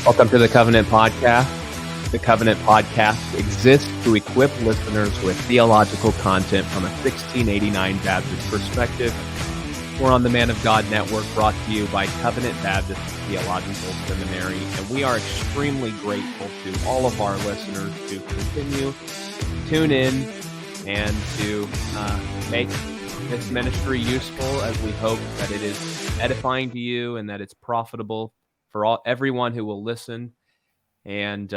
Welcome to the Covenant Podcast. The Covenant Podcast exists to equip listeners with theological content from a 1689 Baptist perspective. We're on the Man of God Network, brought to you by Covenant Baptist Theological Seminary, and we are extremely grateful to all of our listeners to continue to tune in and to make this ministry useful, as we hope that it is edifying to you and that it's profitable for everyone who will listen. And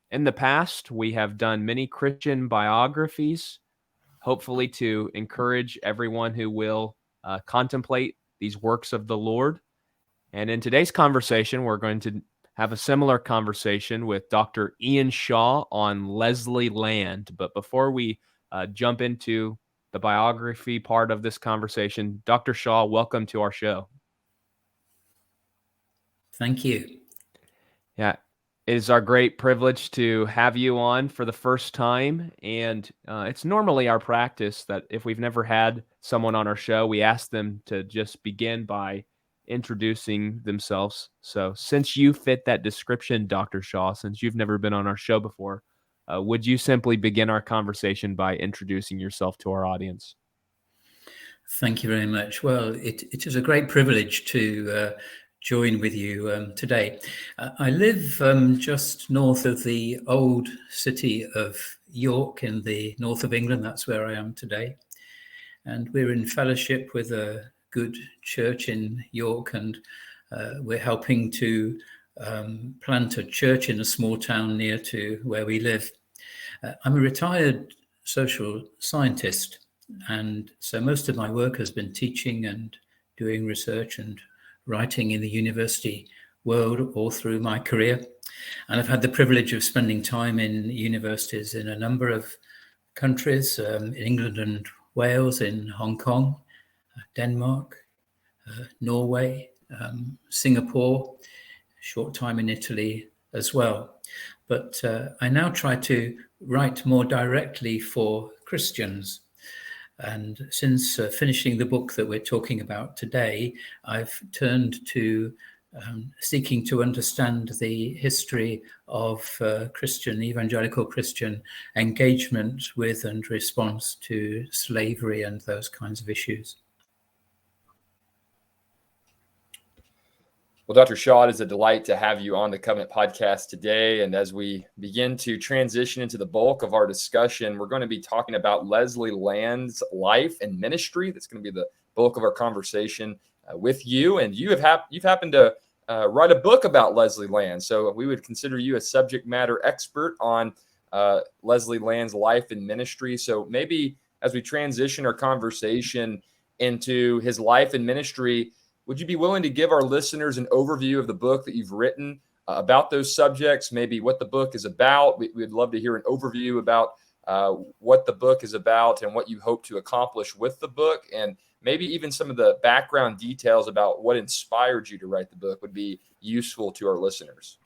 in the past, we have done many Christian biographies, hopefully to encourage everyone who will contemplate these works of the Lord. And in today's conversation, we're going to have a similar conversation with Dr. Ian Shaw on Leslie Land. But before we jump into the biography part of this conversation, Dr. Shaw, welcome to our show. Thank you. Yeah, it is our great privilege to have you on for the first time. And it's normally our practice that if we've never had someone on our show, we ask them to just begin by introducing themselves. So since you fit that description, Dr. Shaw, since you've never been on our show before, would you simply begin our conversation by introducing yourself to our audience? Thank you very much. Well, it is a great privilege to join with you today. I live just north of the old city of York in the north of England. That's where I am today. And we're in fellowship with a good church in York, and we're helping to plant a church in a small town near to where we live. I'm a retired social scientist, and so most of my work has been teaching and doing research and writing in the university world all through my career. And I've had the privilege of spending time in universities in a number of countries, in England and Wales, in Hong Kong, Denmark, Norway, Singapore, short time in Italy as well. But I now try to write more directly for Christians. And since finishing the book that we're talking about today, I've turned to seeking to understand the history of evangelical Christian engagement with and response to slavery and those kinds of issues. Well, Dr. Shaw, it is a delight to have you on the Covenant Podcast today. And as we begin to transition into the bulk of our discussion, we're going to be talking about Leslie Land's life and ministry. That's going to be the bulk of our conversation with you. And you've happened to write a book about Leslie Land. So we would consider you a subject matter expert on Leslie Land's life and ministry. So maybe as we transition our conversation into his life and ministry, would you be willing to give our listeners an overview of the book that you've written about those subjects, maybe what the book is about? We'd love to hear an overview about what the book is about and what you hope to accomplish with the book, and maybe even some of the background details about what inspired you to write the book would be useful to our listeners.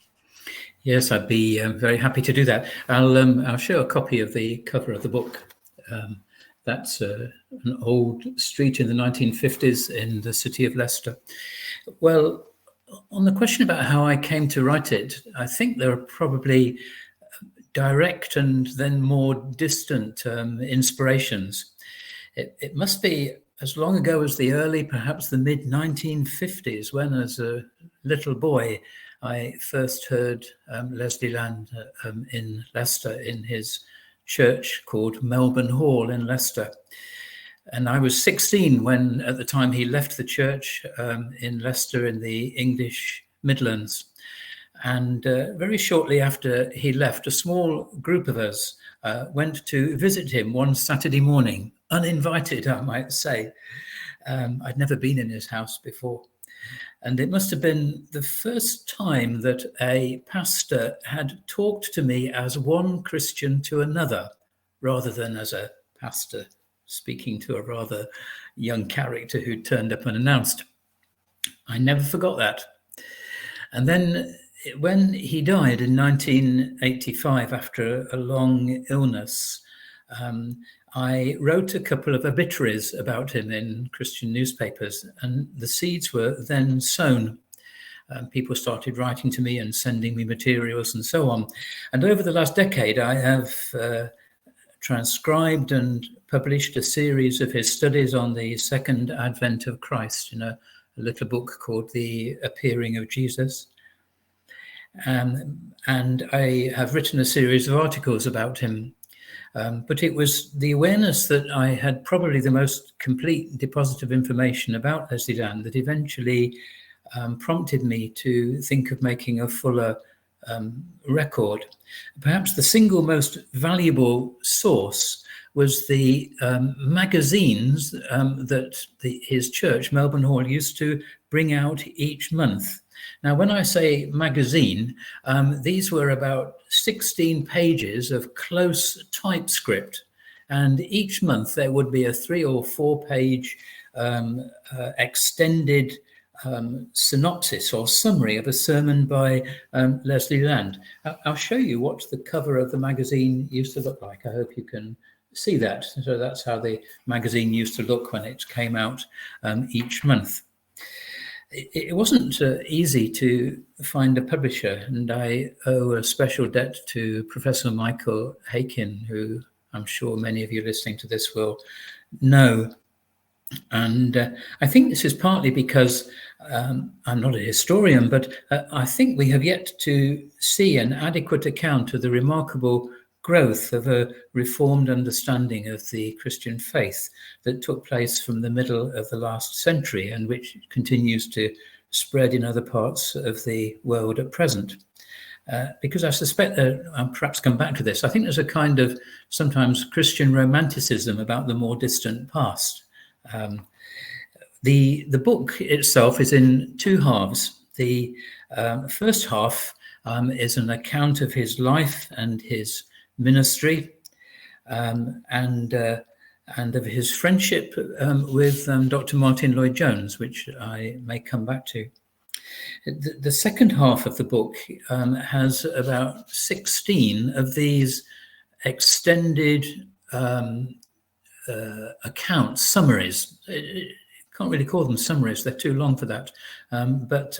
Yes, I'd be very happy to do that. I'll show a copy of the cover of the book. That's an old street in the 1950s in the city of Leicester. Well, on the question about how I came to write it, I think there are probably direct and then more distant inspirations. It must be as long ago as the early, perhaps the mid-1950s, when as a little boy, I first heard Leslie Land in Leicester in his church called Melbourne Hall in Leicester. And I was 16 when, at the time, he left the church in Leicester in the English Midlands. And very shortly after he left, a small group of us went to visit him one Saturday morning, uninvited, I might say. I'd never been in his house before. And it must have been the first time that a pastor had talked to me as one Christian to another, rather than as a pastor speaking to a rather young character who turned up unannounced. I never forgot that. And then when he died in 1985 after a long illness, I wrote a couple of obituaries about him in Christian newspapers, and the seeds were then sown. People started writing to me and sending me materials and so on. And over the last decade, I have transcribed and published a series of his studies on the second advent of Christ in a little book called The Appearing of Jesus. And I have written a series of articles about him. But it was the awareness that I had probably the most complete deposit of information about Leslie Land that eventually prompted me to think of making a fuller record. Perhaps the single most valuable source was the magazines that his church, Melbourne Hall, used to bring out each month. Now, when I say magazine, these were about 16 pages of close typescript, and each month there would be a 3 or 4 page extended synopsis or summary of a sermon by Leslie Land. I'll show you what the cover of the magazine used to look like. I hope you can see that. So that's how the magazine used to look when it came out each month. It wasn't easy to find a publisher, and I owe a special debt to Professor Michael Hakin, who I'm sure many of you listening to this will know. And I think this is partly because I'm not a historian, but I think we have yet to see an adequate account of the remarkable growth of a reformed understanding of the Christian faith that took place from the middle of the last century and which continues to spread in other parts of the world at present. Because I suspect that I'll perhaps come back to this. I think there's a kind of sometimes Christian romanticism about the more distant past. The book itself is in 2 halves. The first half is an account of his life and his ministry, and of his friendship with Dr. Martin Lloyd-Jones, which I may come back to. The second half of the book has about 16 of these extended accounts, summaries. Can't really call them summaries; they're too long for that. But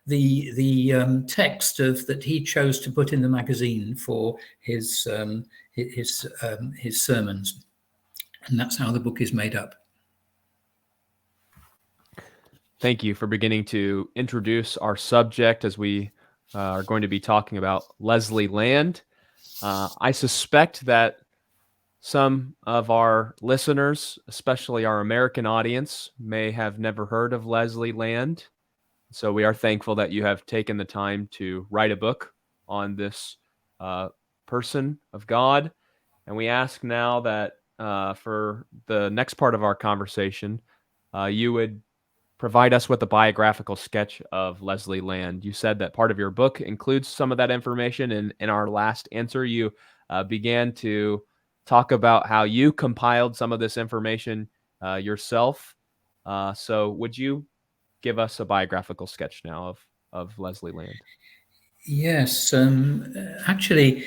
the text that he chose to put in the magazine for his sermons, and that's how the book is made up. Thank you for beginning to introduce our subject as we are going to be talking about Leslie Land. I suspect that some of our listeners, especially our American audience, may have never heard of Leslie Land. So we are thankful that you have taken the time to write a book on this person of God. And we ask now that for the next part of our conversation, you would provide us with a biographical sketch of Leslie Land. You said that part of your book includes some of that information. And in our last answer, you began to talk about how you compiled some of this information yourself. So would you give us a biographical sketch now of Leslie Land? Yes, actually,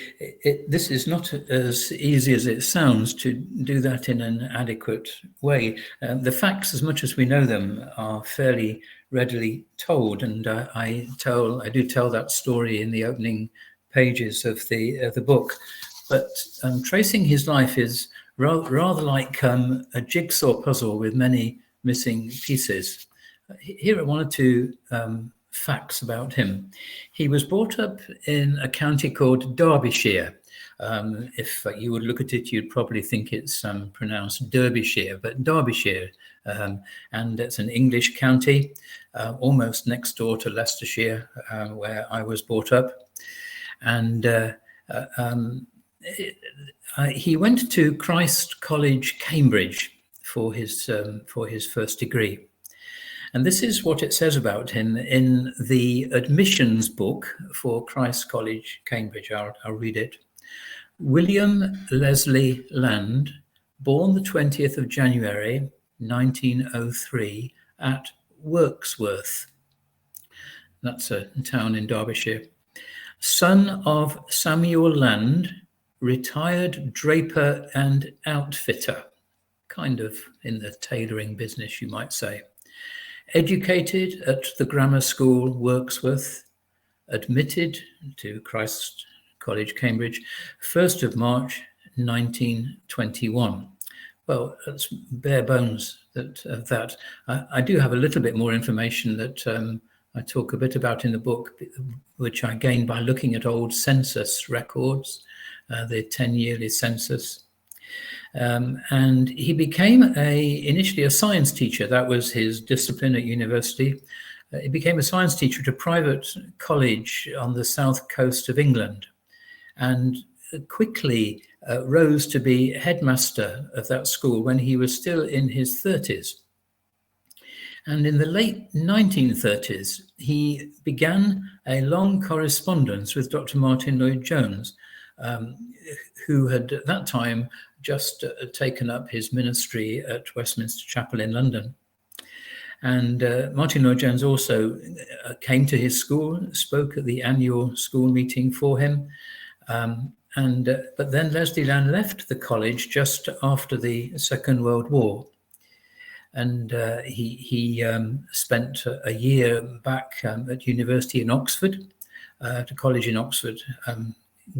this is not as easy as it sounds to do that in an adequate way. The facts, as much as we know them, are fairly readily told, and I do tell that story in the opening pages of the book. But tracing his life is rather like a jigsaw puzzle with many missing pieces. Here are 1 or 2 facts about him. He was brought up in a county called Derbyshire. If you would look at it, you'd probably think it's pronounced Derbyshire, but Derbyshire. And it's an English county, almost next door to Leicestershire, where I was brought up. And he went to Christ College, Cambridge, for his first degree. And this is what it says about him in the admissions book for Christ College, Cambridge. I'll read it. William Leslie Land, born the 20th of January, 1903, at Wirksworth. That's a town in Derbyshire. Son of Samuel Land, retired draper and outfitter, kind of in the tailoring business, you might say. educated at the grammar school Wirksworth, admitted to Christ College, Cambridge, 1st of March 1921. Well, that's bare bones of that. I do have a little bit more information that I talk a bit about in the book, which I gained by looking at old census records, the 10-yearly census. And he became initially a science teacher. That was his discipline at university. He became a science teacher at a private college on the south coast of England, and quickly rose to be headmaster of that school when he was still in his 30s. And in the late 1930s, he began a long correspondence with Dr. Martin Lloyd-Jones, who had at that time just taken up his ministry at Westminster Chapel in London. And Martin Lloyd-Jones also came to his school, spoke at the annual school meeting for him. But then Leslie Land left the college just after the Second World War. And he spent a year back at university in Oxford, at a college in Oxford,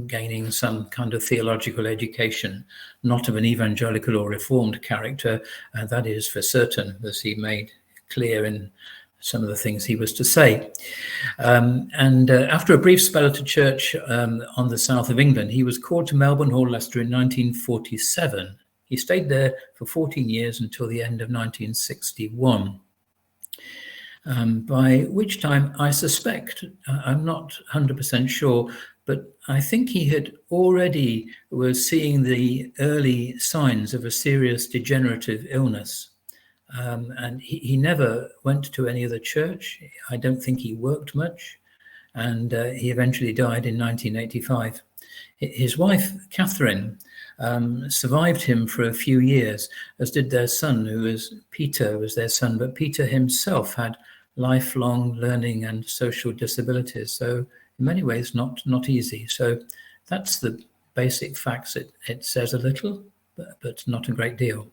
gaining some kind of theological education, not of an evangelical or reformed character, that is for certain, as he made clear in some of the things he was to say. After a brief spell at a church on the south of England, he was called to Melbourne Hall, Leicester in 1947. He stayed there for 14 years until the end of 1961, by which time I suspect, I'm not 100% sure, but I think he had already was seeing the early signs of a serious degenerative illness. And he never went to any other church. I don't think he worked much. And he eventually died in 1985. His wife, Catherine, survived him for a few years, as did their son, Peter was their son. But Peter himself had lifelong learning and social disabilities. So in many ways, not easy. So that's the basic facts. It says a little, but not a great deal.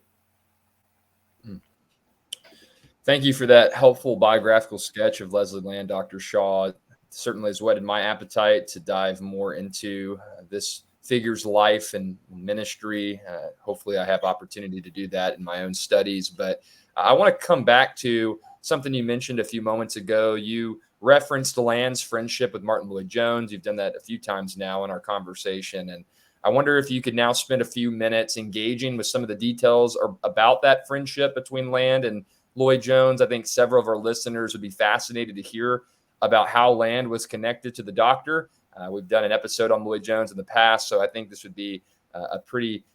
Thank you for that helpful biographical sketch of Leslie Land, Dr. Shaw. It certainly has whetted my appetite to dive more into this figure's life and ministry. Hopefully I have opportunity to do that in my own studies. But I want to come back to something you mentioned a few moments ago. You referenced Land's friendship with Martin Lloyd-Jones. You've done that a few times now in our conversation. And I wonder if you could now spend a few minutes engaging with some of the details about that friendship between Land and Lloyd-Jones. I think several of our listeners would be fascinated to hear about how Land was connected to the doctor. We've done an episode on Lloyd-Jones in the past, so I think this would be a pretty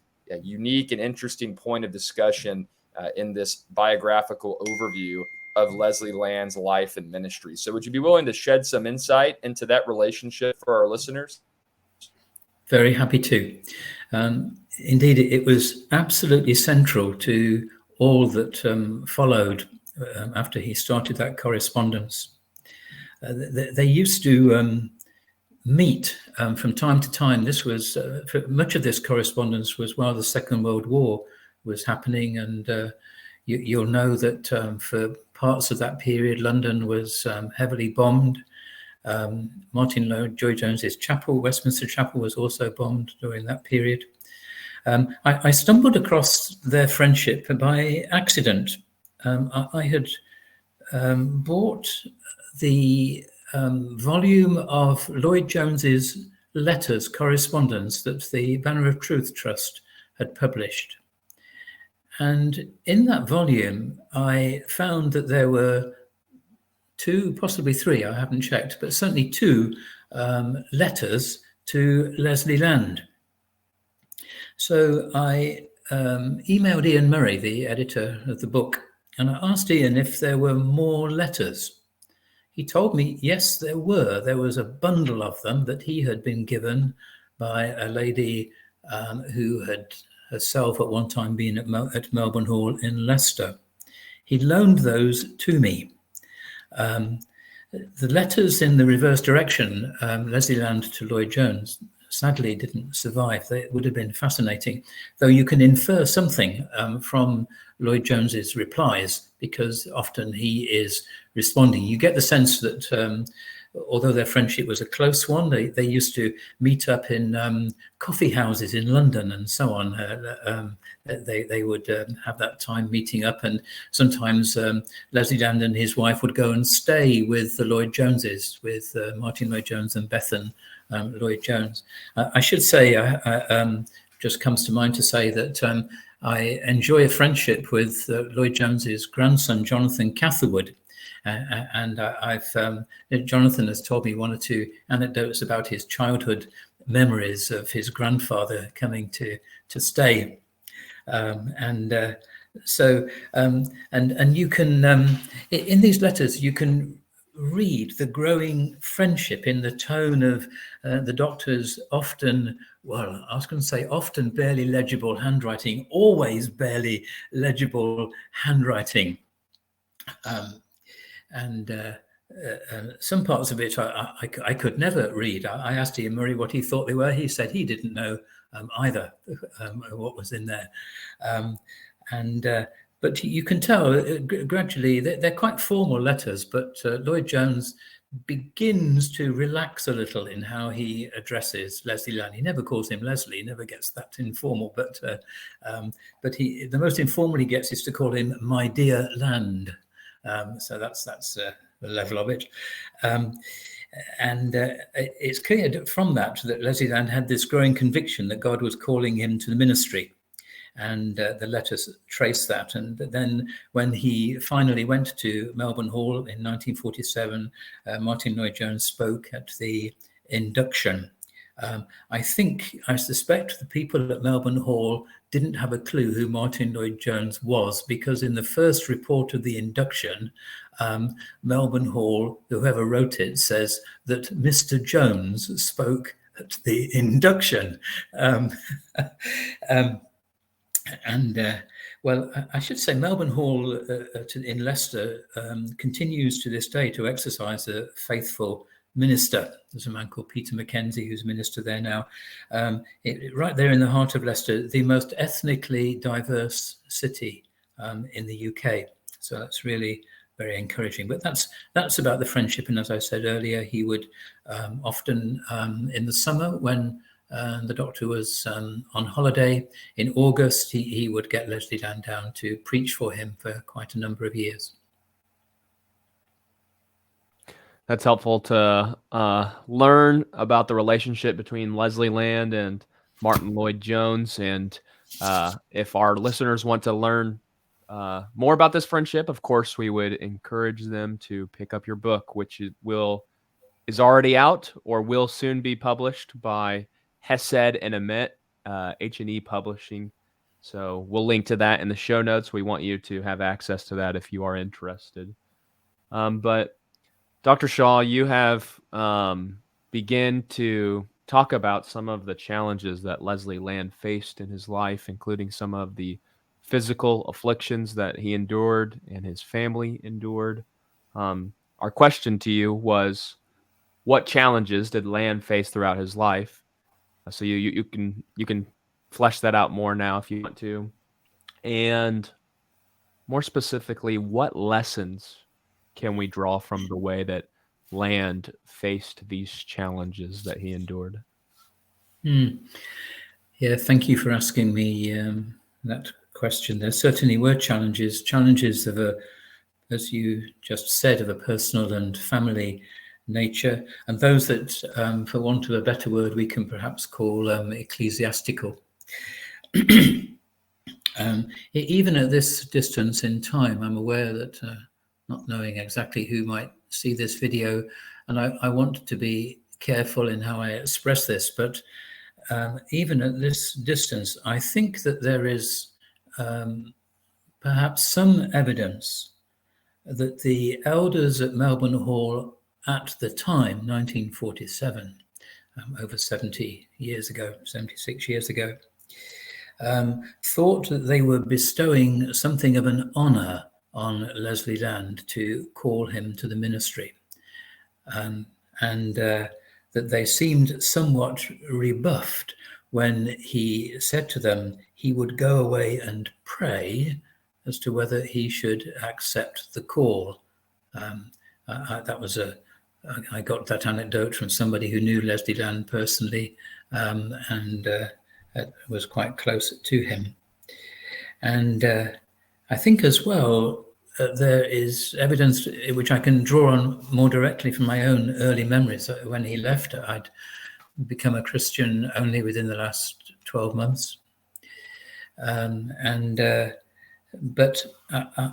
unique and interesting point of discussion in this biographical overview of Leslie Land's life and ministry. So would you be willing to shed some insight into that relationship for our listeners? Very happy to. Indeed, it was absolutely central to all that followed after he started that correspondence. They used to meet from time to time. This was much of this correspondence was while the Second World War was happening, and you'll know that for parts of that period, London was heavily bombed. Martin Lloyd-Jones's chapel, Westminster Chapel, was also bombed during that period. I stumbled across their friendship by accident. I had bought the volume of Lloyd-Jones's letters, correspondence that the Banner of Truth Trust had published. And in that volume, I found that there were two, possibly three, I haven't checked, but certainly two letters to Leslie Land. So I emailed Ian Murray, the editor of the book, and I asked Ian if there were more letters. He told me, yes, there were. There was a bundle of them that he had been given by a lady who had herself at one time been at Melbourne Hall in Leicester. He loaned those to me. The letters in the reverse direction, Leslie Land to Lloyd-Jones, sadly didn't survive. They would have been fascinating, though you can infer something from Lloyd-Jones's replies, because often he is responding. You get the sense that although their friendship was a close one, they used to meet up in coffee houses in London and so on. They would have that time meeting up, and sometimes Leslie Land and his wife would go and stay with the Lloyd-Joneses, with Martin Lloyd-Jones and Bethan Lloyd-Jones. I should say, just comes to mind to say that I enjoy a friendship with Lloyd-Jones's grandson, Jonathan Catherwood. And Jonathan has told me one or two anecdotes about his childhood memories of his grandfather coming to stay. And you can, in these letters, you can read the growing friendship in the tone of the doctor's often, well, I was going to say often barely legible handwriting, always barely legible handwriting. Some parts of it I could never read. I asked Ian Murray what he thought they were. He said he didn't know either what was in there. But you can tell gradually they're quite formal letters, but Lloyd-Jones begins to relax a little in how he addresses Leslie Land. He never calls him Leslie, he never gets that informal, but the most informal he gets is to call him my dear Land. So that's the level of it. It's clear from that Leslie Land had this growing conviction that God was calling him to the ministry. And the letters trace that. And then when he finally went to Melbourne Hall in 1947, Martin Lloyd-Jones spoke at the induction. I suspect the people at Melbourne Hall didn't have a clue who Martin Lloyd-Jones was, because in the first report of the induction, Melbourne Hall, whoever wrote it, says that Mr. Jones spoke at the induction. Well, I should say Melbourne Hall in Leicester continues to this day to exercise a faithful minister. There's a man called Peter Mackenzie who's minister there now. Right there in the heart of Leicester, the most ethnically diverse city in the UK. So that's really very encouraging. But that's about the friendship. And as I said earlier, he would often in the summer when the doctor was on holiday in August, he would get Leslie Land down to preach for him for quite a number of years. That's helpful to learn about the relationship between Leslie Land and Martin Lloyd-Jones. And if our listeners want to learn more about this friendship, of course, we would encourage them to pick up your book, which is already out or will soon be published by Hesed and Emet, H&E Publishing. So we'll link to that in the show notes. We want you to have access to that if you are interested. But Dr. Shaw, you have begun to talk about some of the challenges that Leslie Land faced in his life, including some of the physical afflictions that he endured and his family endured. Our question to you was, what challenges did Land face throughout his life? So you can flesh that out more now if you want to. And more specifically, what lessons can we draw from the way that Land faced these challenges that he endured? Yeah, thank you for asking me that question. There certainly were challenges of as you just said, of a personal and family nature, and those that, for want of a better word, we can perhaps call ecclesiastical. Even at this distance in time, I'm aware that, not knowing exactly who might see this video, and I want to be careful in how I express this, but even at this distance, I think that there is perhaps some evidence that the elders at Melbourne Hall at the time, 1947, over 76 years ago, thought that they were bestowing something of an honor on Leslie Land to call him to the ministry, and that they seemed somewhat rebuffed when he said to them he would go away and pray as to whether he should accept the call. I got that anecdote from somebody who knew Leslie Land personally, and was quite close to him. And I think as well, there is evidence which I can draw on more directly from my own early memories. When he left, I'd become a Christian only within the last 12 months. But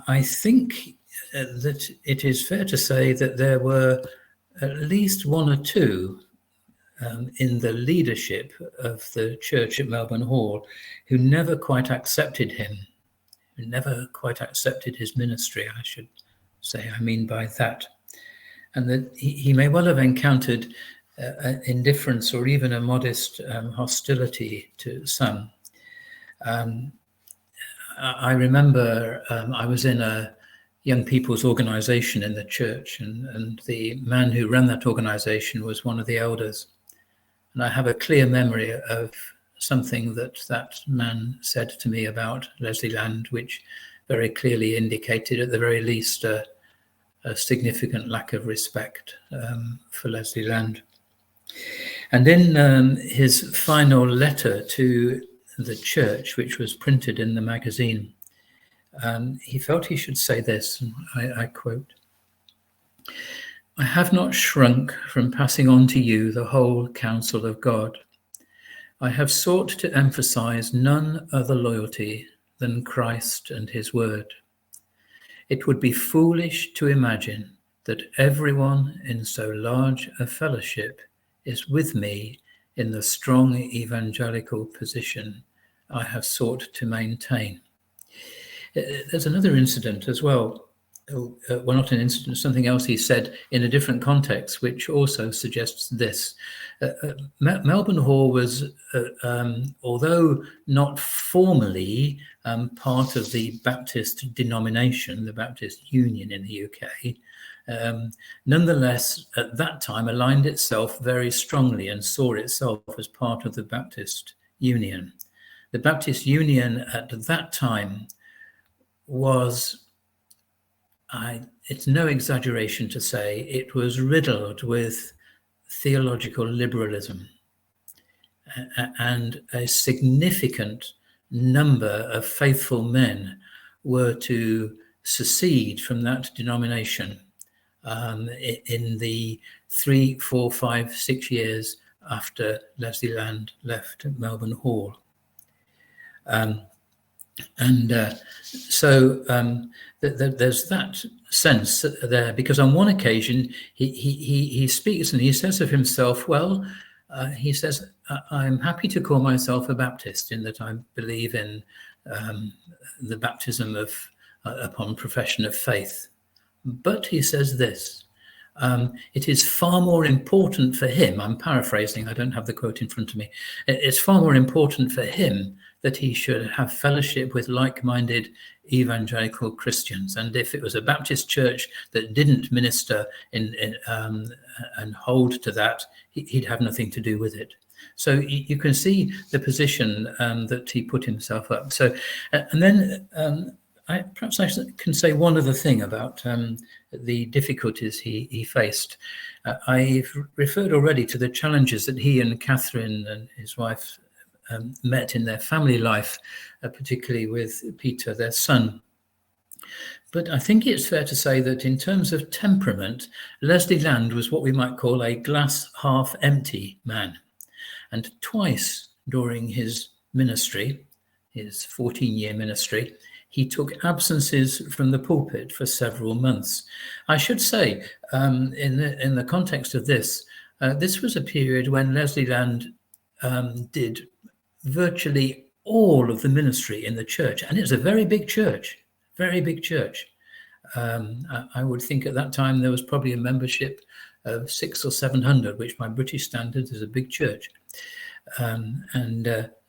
I think that it is fair to say that there were at least one or two in the leadership of the church at Melbourne Hall who never quite accepted him, who never quite accepted his ministry, I should say, I mean by that. And that he may well have encountered indifference or even a modest hostility to some. I remember I was in a young people's organization in the church, and the man who ran that organization was one of the elders. And I have a clear memory of something that man said to me about Leslie Land, which very clearly indicated, at the very least, a significant lack of respect for Leslie Land. And in his final letter to the church, which was printed in the magazine, he felt he should say this, and I quote, "I have not shrunk from passing on to you the whole counsel of God. I have sought to emphasize none other loyalty than Christ and his word. It would be foolish to imagine that everyone in so large a fellowship is with me in the strong evangelical position I have sought to maintain." There's another incident as well. Well, not an incident, something else he said in a different context, which also suggests this. Melbourne Hall was, although not formally part of the Baptist denomination, the Baptist Union in the UK, nonetheless, at that time, aligned itself very strongly and saw itself as part of the Baptist Union. The Baptist Union at that time was, it's no exaggeration to say, it was riddled with theological liberalism, and a significant number of faithful men were to secede from that denomination in the 3, 4, 5, 6 years after Leslie Land left Melbourne Hall. So there's that sense there, because on one occasion he speaks and he says of himself, he says, "I'm happy to call myself a Baptist in that I believe in the baptism upon profession of faith. But," he says this, "it is far more important for him," I'm paraphrasing, I don't have the quote in front of me, "it's far more important for him that he should have fellowship with like-minded evangelical Christians. And if it was a Baptist church that didn't minister and hold to that, he'd have nothing to do with it." So you can see the position that he put himself up. So, and then perhaps I can say one other thing about the difficulties he faced. I've referred already to the challenges that he and Catherine and his wife met in their family life, particularly with Peter, their son. But I think it's fair to say that in terms of temperament, Leslie Land was what we might call a glass half empty man. And twice during his ministry, his 14-year ministry, he took absences from the pulpit for several months. I should say, in the context of this, this was a period when Leslie Land did virtually all of the ministry in the church, and it's a very big church, very big church. I would think at that time there was probably a membership of 600 or 700, which by British standards is a big church.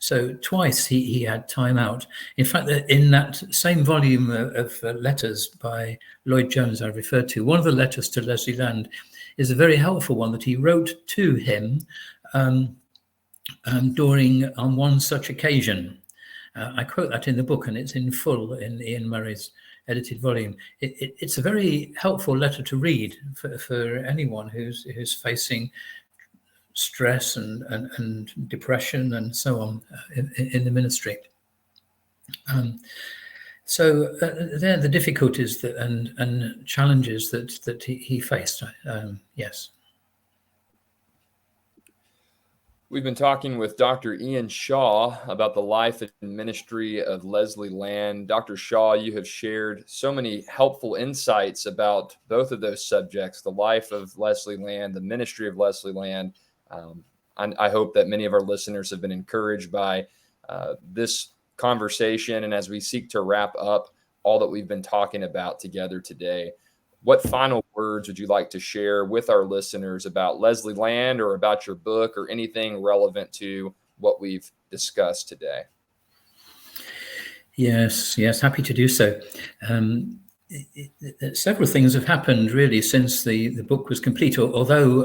So twice he had time out. In fact, in that same volume of letters by Lloyd-Jones I referred to, one of the letters to Leslie Land is a very helpful one that he wrote to him on one such occasion. I quote that in the book, and it's in full in Ian Murray's edited volume. It's a very helpful letter to read for anyone who's facing stress and depression and so on in the ministry. So they're the difficulties and challenges that he faced. Yes. We've been talking with Dr. Ian Shaw about the life and ministry of Leslie Land. Dr. Shaw, you have shared so many helpful insights about both of those subjects, the life of Leslie Land, the ministry of Leslie Land. I hope that many of our listeners have been encouraged by this conversation. And as we seek to wrap up all that we've been talking about together today, what final words would you like to share with our listeners about Leslie Land or about your book or anything relevant to what we've discussed today? Yes, happy to do so. Several things have happened really since the book was complete, although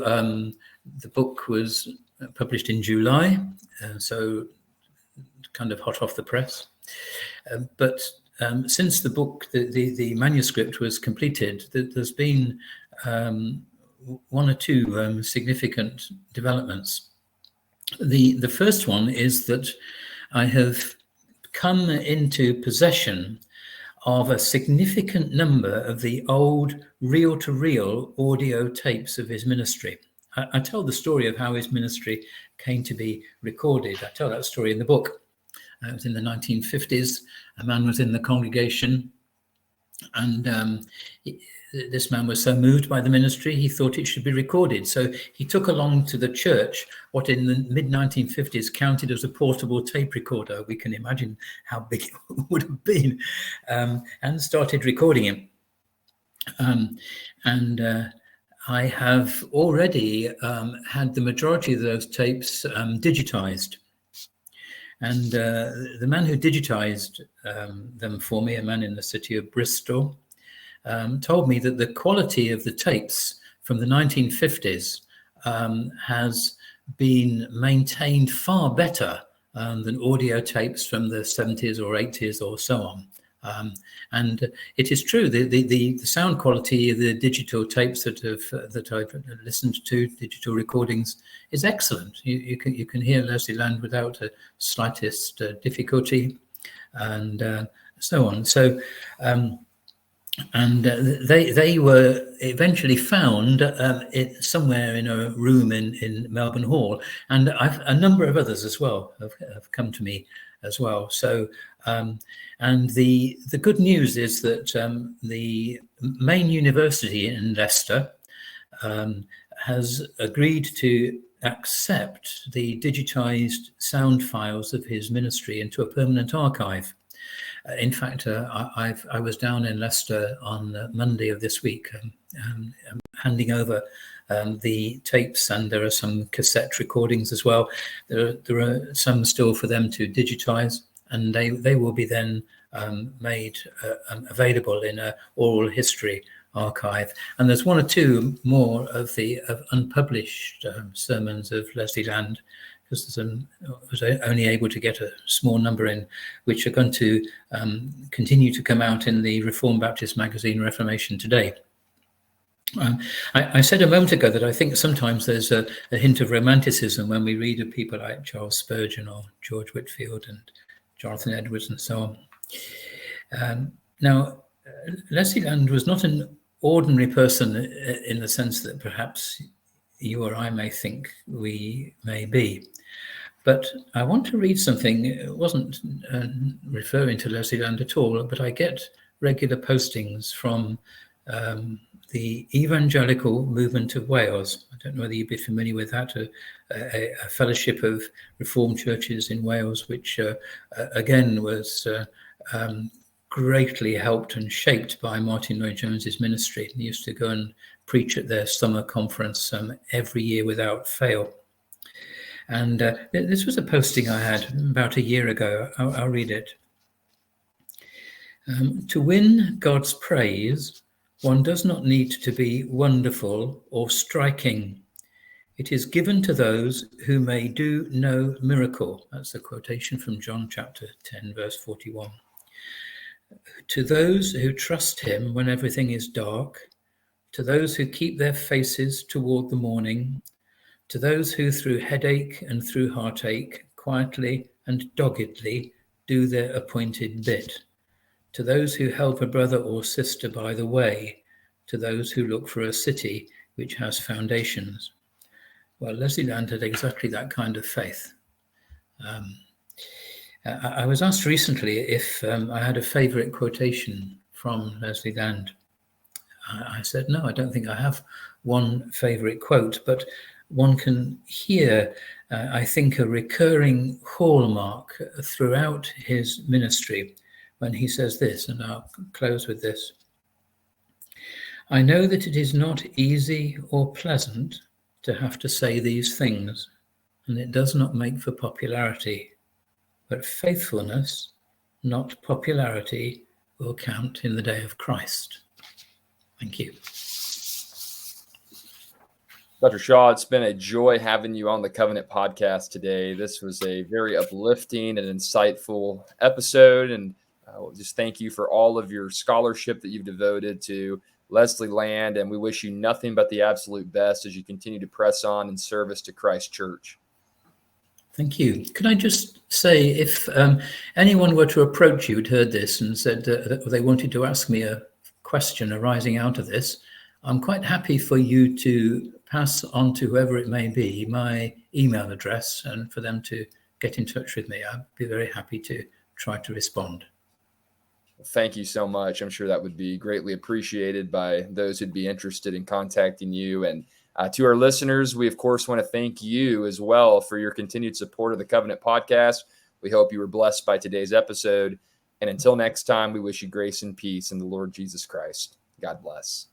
the book was published in July, so kind of hot off the press. But since the book, the manuscript was completed, there's been one or two significant developments. The first one is that I have come into possession of a significant number of the old reel-to-reel audio tapes of his ministry. I tell the story of how his ministry came to be recorded. I tell that story in the book. It was in the 1950s. A man was in the congregation, and this man was so moved by the ministry, he thought it should be recorded. So he took along to the church what in the mid-1950s counted as a portable tape recorder. We can imagine how big it would have been, and started recording him. I have already had the majority of those tapes digitized. And the man who digitized them for me, a man in the city of Bristol, told me that the quality of the tapes from the 1950s has been maintained far better than audio tapes from the 70s or 80s or so on. And it is true, the sound quality of the digital tapes that I've listened to, digital recordings, is excellent. You can hear Leslie Land without the slightest difficulty, and so on. So, they were eventually found somewhere in a room in Melbourne Hall, and a number of others as well have come to me as well. So, and the good news is that the main university in Leicester has agreed to accept the digitized sound files of his ministry into a permanent archive. In fact, I was down in Leicester on Monday of this week, handing over the tapes, and there are some cassette recordings as well. There are some still for them to digitize, and they will be then made available in an oral history archive. And there's one or two more of unpublished sermons of Leslie Land, because I was only able to get a small number in, which are going to continue to come out in the Reformed Baptist magazine Reformation Today. I said a moment ago that I think sometimes there's a hint of romanticism when we read of people like Charles Spurgeon or George Whitefield and Jonathan Edwards and so on. Now, Leslie Land was not an ordinary person in the sense that perhaps you or I may think we may be. But I want to read something. It wasn't referring to Leslie Land at all, but I get regular postings from the Evangelical Movement of Wales. I don't know whether you'd be familiar with that, a fellowship of Reformed churches in Wales, which again was greatly helped and shaped by Martin Lloyd-Jones's ministry. He used to go and preach at their summer conference every year without fail. And this was a posting I had about a year ago. I'll read it. To win God's praise, one does not need to be wonderful or striking. It is given to those who may do no miracle. That's a quotation from John chapter 10, verse 41. To those who trust him when everything is dark, to those who keep their faces toward the morning, to those who through headache and through heartache quietly and doggedly do their appointed bit, to those who help a brother or sister by the way, to those who look for a city which has foundations. Well, Leslie Land had exactly that kind of faith. I was asked recently if I had a favorite quotation from Leslie Land. I said, no, I don't think I have one favorite quote, but one can hear, I think, a recurring hallmark throughout his ministry when he says this, and I'll close with this. I know that it is not easy or pleasant to have to say these things, and it does not make for popularity, but faithfulness, not popularity, will count in the day of Christ. Thank you. Dr. Shaw, it's been a joy having you on the Covenant podcast today. This was a very uplifting and insightful episode, and just thank you for all of your scholarship that you've devoted to Leslie Land, and we wish you nothing but the absolute best as you continue to press on in service to Christ Church. Thank you. Can I just say, if anyone were to approach you, who'd heard this and said they wanted to ask me a question arising out of this, I'm quite happy for you to pass on to whoever it may be my email address and for them to get in touch with me. I'd be very happy to try to respond. Thank you so much. I'm sure that would be greatly appreciated by those who'd be interested in contacting you. And to our listeners, we, of course, want to thank you as well for your continued support of the Covenant podcast. We hope you were blessed by today's episode. And until next time, we wish you grace and peace in the Lord Jesus Christ. God bless.